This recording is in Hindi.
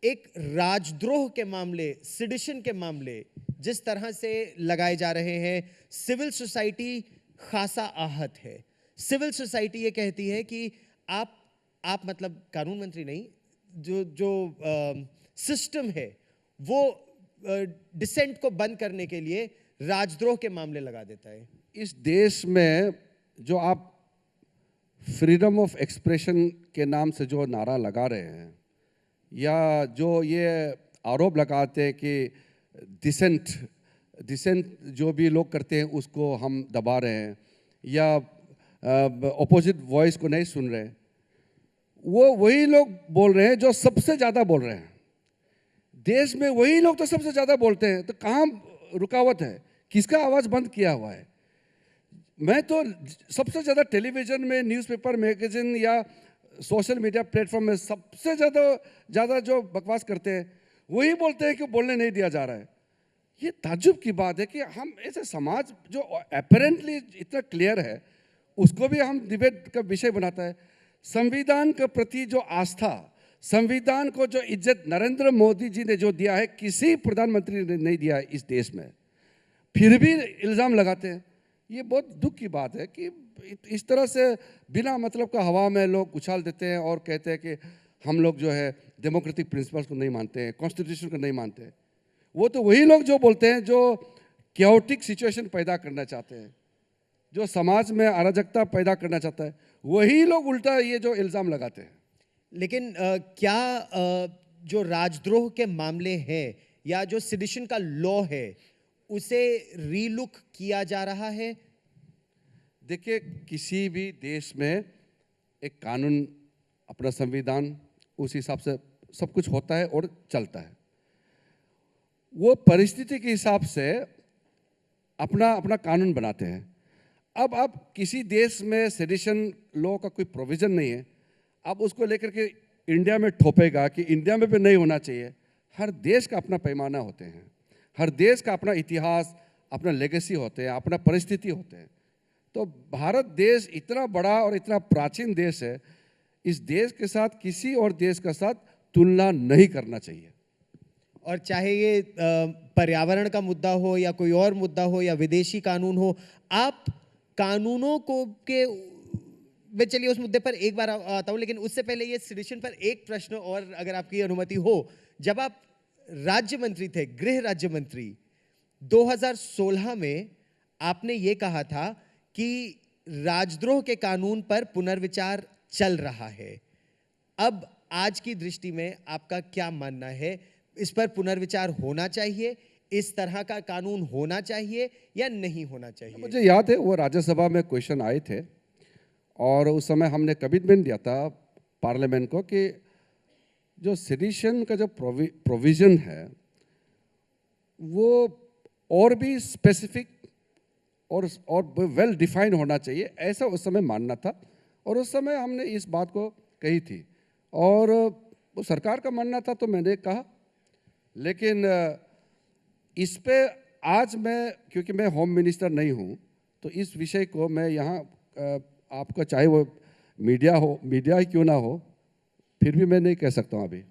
एक राजद्रोह के मामले, सिडिशन के मामले जिस तरह से लगाए जा रहे हैं, सिविल सोसाइटी खासा आहत है। सिविल सोसाइटी ये कहती है कि आप मतलब कानून मंत्री नहीं, जो सिस्टम है वो डिसेंट को बंद करने के लिए राजद्रोह के मामले लगा देता है। इस देश में जो आप फ्रीडम ऑफ एक्सप्रेशन के नाम से जो नारा लगा रहे हैं, या जो ये आरोप लगाते हैं कि डिसेंट जो भी लोग करते हैं उसको हम दबा रहे हैं, या अपोजिट वॉइस को नहीं सुन रहे, वो वही लोग बोल रहे हैं जो सबसे ज़्यादा बोल रहे हैं। देश में वही लोग तो सबसे ज़्यादा बोलते हैं, तो कहाँ रुकावट है? किसका आवाज़ बंद किया हुआ है? मैं तो सबसे ज़्यादा टेलीविज़न में, न्यूज़पेपर, मैगज़ीन या सोशल मीडिया प्लेटफॉर्म में सबसे ज़्यादा जो बकवास करते हैं वही बोलते हैं कि बोलने नहीं दिया जा रहा है। ये ताज्जुब की बात है कि हम ऐसे समाज जो अपेरेंटली इतना क्लियर है उसको भी हम डिबेट का विषय बनाता है। संविधान के प्रति जो आस्था, संविधान को जो इज्जत नरेंद्र मोदी जी ने जो दिया है, किसी प्रधानमंत्री ने नहीं दिया है इस देश में, फिर भी इल्ज़ाम लगाते हैं। ये बहुत दुख की बात है कि इस तरह से बिना मतलब का हवा में लोग उछाल देते हैं और कहते हैं कि हम लोग जो है डेमोक्रेटिक प्रिंसिपल्स को नहीं मानते हैं, कॉन्स्टिट्यूशन को नहीं मानते हैं। वो तो वही लोग जो बोलते हैं जो कैओटिक सिचुएशन पैदा करना चाहते हैं, जो समाज में अराजकता पैदा करना चाहता है, वही लोग उल्टा ये जो इल्ज़ाम लगाते हैं। लेकिन क्या जो राजद्रोह के मामले हैं या जो सिडिशन का लॉ है उसे रीलुक किया जा रहा है? देखिए, किसी भी देश में एक कानून, अपना संविधान, उस हिसाब से सब कुछ होता है और चलता है। वो परिस्थिति के हिसाब से अपना अपना कानून बनाते हैं। अब आप किसी देश में सेडिशन लॉ का कोई प्रोविज़न नहीं है, आप उसको लेकर के इंडिया में ठोपेगा कि इंडिया में भी नहीं होना चाहिए। हर देश का अपना पैमाना होते हैं, हर देश का अपना इतिहास, अपना लेगेसी होते हैं, अपना परिस्थिति होते हैं। तो भारत देश इतना बड़ा और इतना प्राचीन देश है, इस देश के साथ किसी और देश के साथ तुलना नहीं करना चाहिए। और चाहे ये पर्यावरण का मुद्दा हो या कोई और मुद्दा हो या विदेशी कानून हो, आप कानूनों को के मैं चलिए उस मुद्दे पर एक बार आता हूँ, लेकिन उससे पहले ये सिडिशन पर एक प्रश्न और अगर आपकी अनुमति हो। जब आप राज्य मंत्री थे, गृह राज्य मंत्री, 2016 में आपने ये कहा था कि राजद्रोह के कानून पर पुनर्विचार चल रहा है। अब आज की दृष्टि में आपका क्या मानना है? इस पर पुनर्विचार होना चाहिए, इस तरह का कानून होना चाहिए या नहीं होना चाहिए? मुझे याद है वो राज्यसभा में क्वेश्चन आए थे और उस समय हमने कमिटमेंट दिया था पार्लियामेंट को कि जो सेडिशन का जो प्रोविज़न है वो और भी स्पेसिफिक और वेल डिफाइंड होना चाहिए, ऐसा उस समय मानना था। और उस समय हमने इस बात को कही थी और वो सरकार का मानना था, तो मैंने कहा। लेकिन इस पे आज मैं, क्योंकि मैं होम मिनिस्टर नहीं हूँ, तो इस विषय को मैं यहाँ आपका, चाहे वो मीडिया ही क्यों ना हो, फिर भी मैं नहीं कह सकता हूँ अभी।